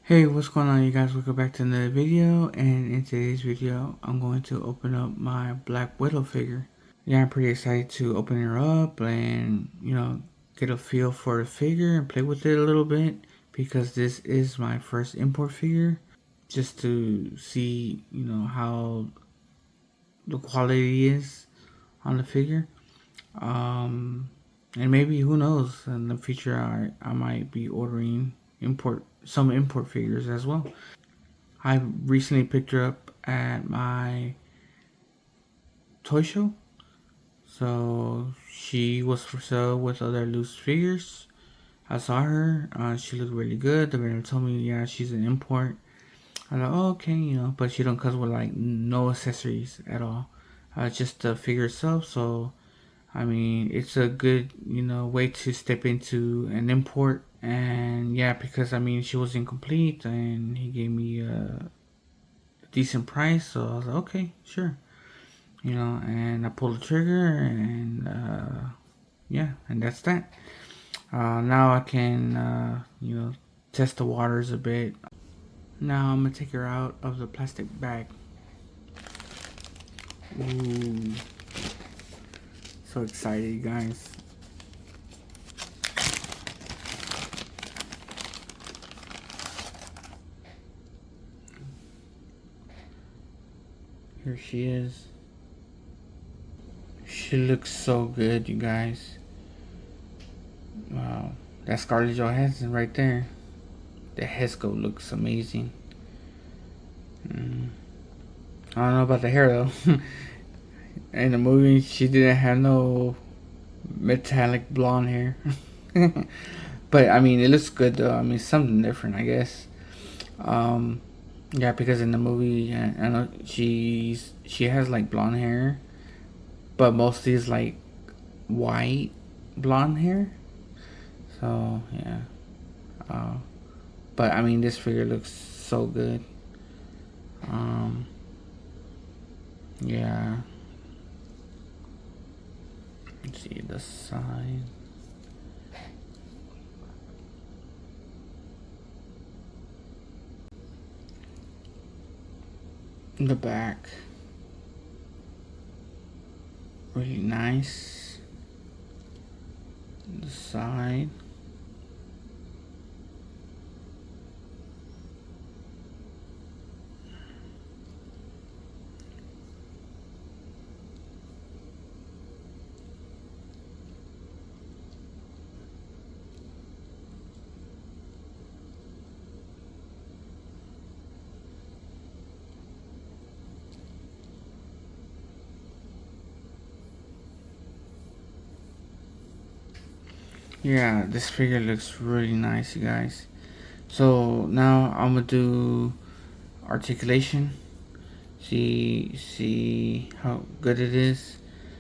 Hey, what's going on, you guys? Welcome back to another video, and in today's video I'm going to open up my Black Widow figure. Yeah, I'm pretty excited to open her up and get a feel for the figure and play with it a little bit, because this is my first import figure, just to see how the quality is on the figure. And maybe, who knows, in the future I might be ordering some import figures as well. I recently picked her up at my toy show. So she was for sale with other loose figures. I saw her. She looked really good. The vendor told me, yeah, she's an import. I'm like, oh, okay, but she don't come with like no accessories at all. Just the figure itself. So I mean, it's a good way to step into an import. And yeah, because I mean, she was incomplete, and he gave me a decent price. So I was like, okay, sure. And I pulled the trigger, and yeah, and that's that. Now I can, test the waters a bit. Now I'm gonna take her out of the plastic bag. Ooh, so excited, you guys. Here she is. She looks so good, you guys. Wow, that's Scarlett Johansson right there. The head sculpt looks amazing. I don't know about the hair though. In the movie, she didn't have no metallic blonde hair. But I mean, it looks good though. I mean, something different, I guess. Um, yeah, because in the movie, I know she has like blonde hair, but mostly is like white blonde hair. So yeah. Uh, but I mean, this figure looks so good. Um, yeah. Let's see the side. The back, really nice. The side. Yeah, this figure looks really nice, you guys. So now I'm gonna do articulation. See how good it is.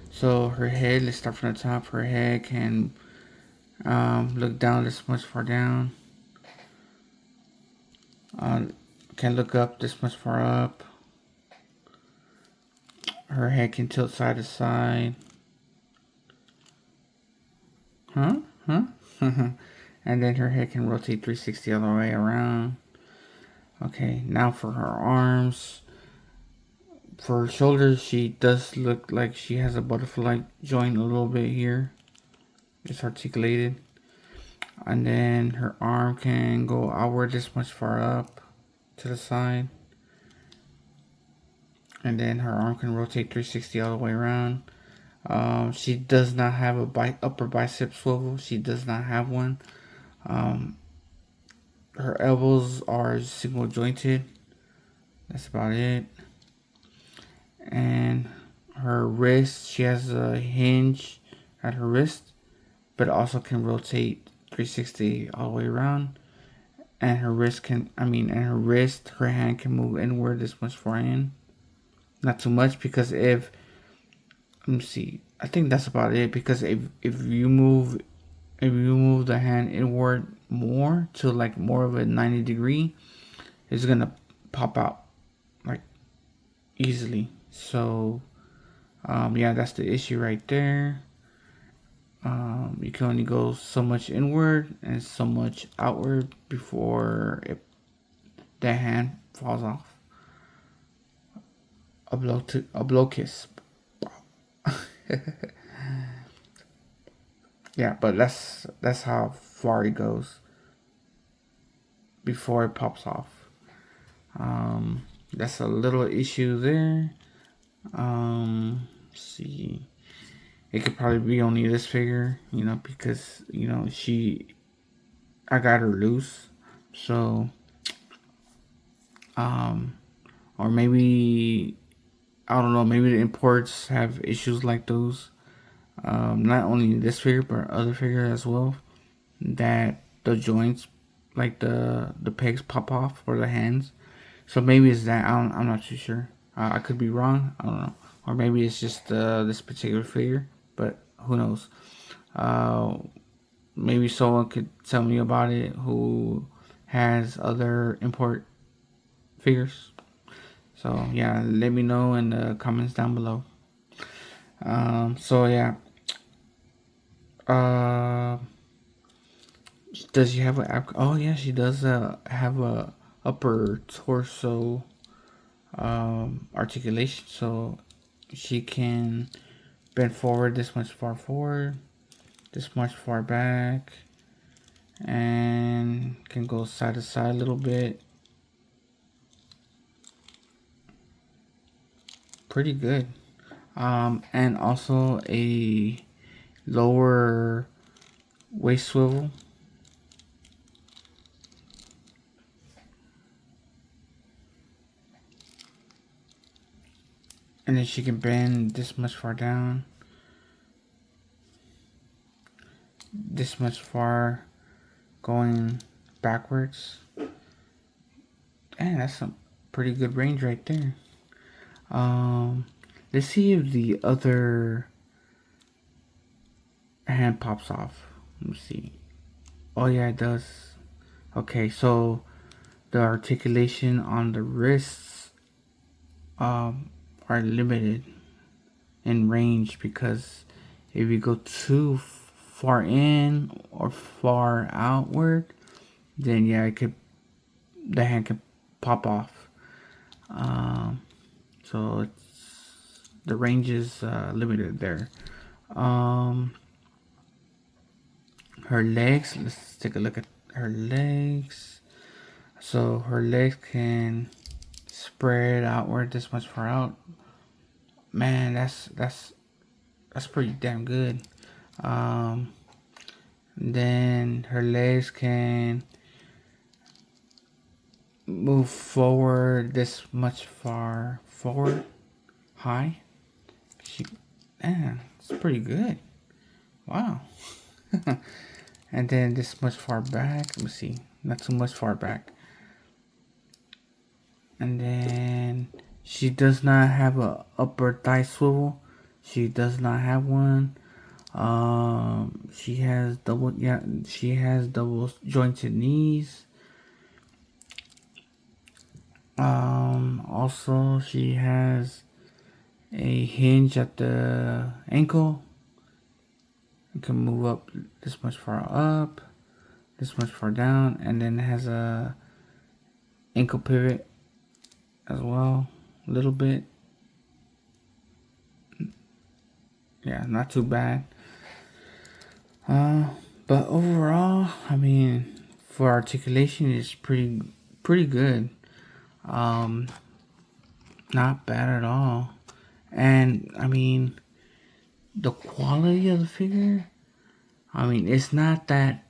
So her head, let's start from the top. Her head can look down this much far down. Uh, can look up this much far up. Her head can tilt side to side. Huh? Huh? And then her head can rotate 360 all the way around. Okay, now for her arms. For her shoulders, she does look like she has a butterfly joint a little bit here. It's articulated. And then her arm can go outward this much far up to the side. And then her arm can rotate 360 all the way around. She does not have a upper bicep swivel. She does not have one. Um, her elbows are single jointed. That's about it. And her wrist, she has a hinge at her wrist, but also can rotate 360 all the way around. And her wrist her hand can move inward this much far in. Not too much, because let me see, I think that's about it, because if you move the hand inward more to like more of a 90 degree, it's gonna pop out like easily. So yeah, that's the issue right there. You can only go so much inward and so much outward before it the hand falls off. A blow kiss. Yeah, but that's how far it goes before it pops off. That's a little issue there. Let's see, it could probably be only this figure, because I got her loose, so or maybe I don't know. Maybe the imports have issues like those. Not only this figure but other figure as well. That the joints, like the pegs, pop off for the hands. So maybe it's that. I'm not too sure. I could be wrong. I don't know. Or maybe it's just this particular figure. But who knows? Uh, Maybe someone could tell me about it who has other import figures. So yeah, let me know in the comments down below. So yeah. Uh, does she have a? Oh yeah, she does have a upper torso articulation, so she can bend forward this much far forward, this much far back, and can go side to side a little bit. Pretty good. And also a lower waist swivel. And then she can bend this much far down, this much far going backwards. And that's some pretty good range right there. Let's see if the other hand pops off. Let me see. Oh yeah, it does. Okay, so the articulation on the wrists are limited in range, because if you go too far in or far outward, then yeah, the hand can pop off. So the range is limited there. Her legs. Let's take a look at her legs. So her legs can spread outward this much far out. Man, that's pretty damn good. Then her legs can move forward this much far forward, high. Man, it's pretty good. Wow. And then this much far back. Let me see. Not too much far back. And then she does not have a upper thigh swivel. She does not have one. She has double jointed knees. Also she has a hinge at the ankle. You can move up this much far up, this much far down, and then it has a ankle pivot as well, a little bit. Yeah, not too bad. But overall, I mean, for articulation, it's pretty good. Not bad at all. And I mean, the quality of the figure, I mean, it's not that.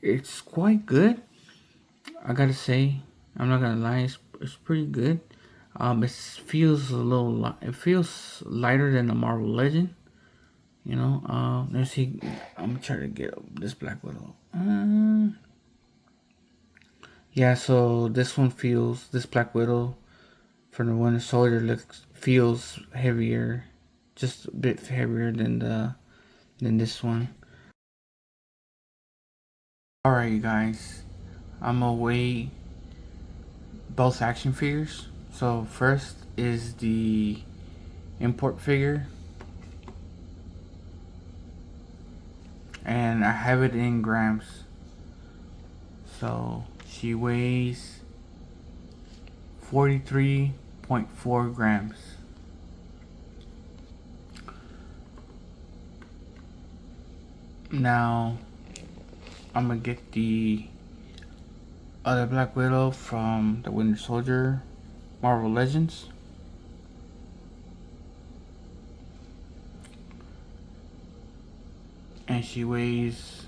It's quite good. I gotta say, I'm not gonna lie, it's pretty good. It feels it feels lighter than the Marvel Legend. Let's see. I'm gonna try to get this Black Widow. Yeah, so this Black Widow from the Winter Soldier feels heavier, just a bit heavier than this one. All right, you guys, I'm gonna weigh both action figures. So first is the import figure, and I have it in grams. So She weighs 43.4 grams. Now I'm gonna get the other Black Widow from the Winter Soldier Marvel Legends. And she weighs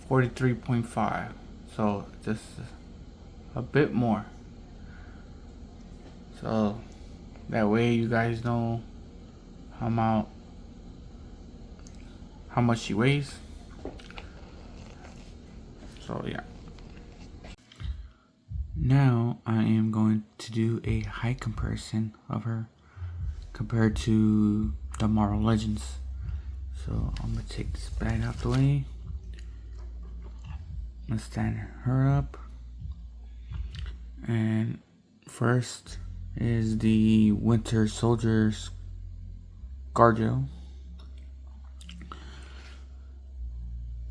43.5, so just a bit more. So that way you guys know how much she weighs. So yeah. Now I am going to do a height comparison of her compared to the Marvel Legends. So I'm gonna take this bag out the way. Let's stand her up. And first is the Winter Soldier ScarJo.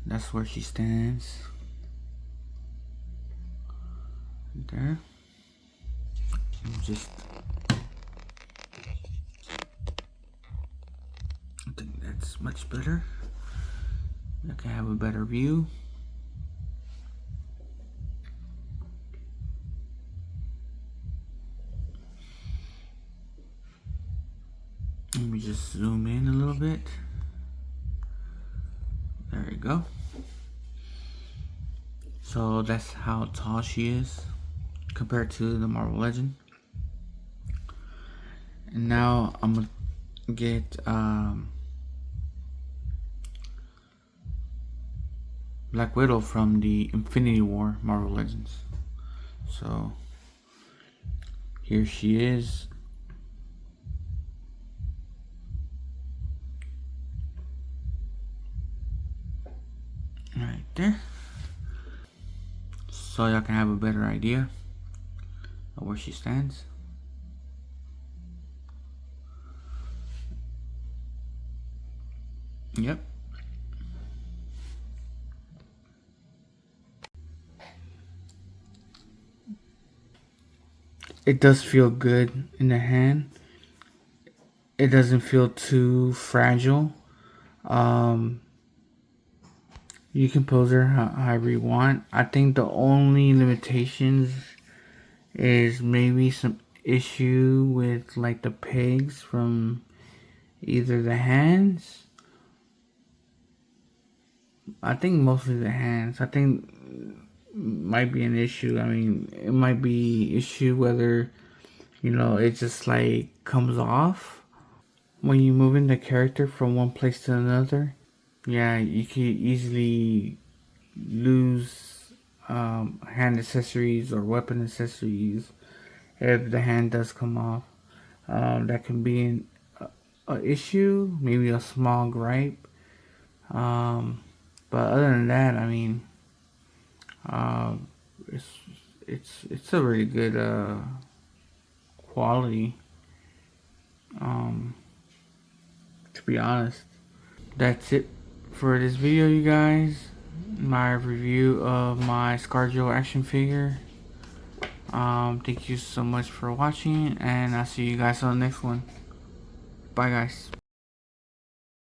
That's where she stands. There. Just, I think that's much better. I can have a better view. Let me just zoom in a little bit. There we go. So that's how tall she is compared to the Marvel Legend. And now I'm gonna get Black Widow from the Infinity War Marvel Legends. So here she is. Right there. So y'all can have a better idea of where she stands. Yep. It does feel good in the hand. It doesn't feel too fragile. You can pose her however you want. I think the only limitations is maybe some issue with like the pegs from either the hands. I think mostly the hands. I think might be an issue. I mean, it might be issue whether, you know, it just like comes off when you move in the character from one place to another. Yeah, you could easily lose hand accessories or weapon accessories if the hand does come off. That can be an issue, maybe a small gripe. But other than that, I mean, uh, it's it's a really good quality. To be honest, that's it for this video, you guys. My review of my ScarJo action figure. Thank you so much for watching, and I'll see you guys on the next one. Bye, guys.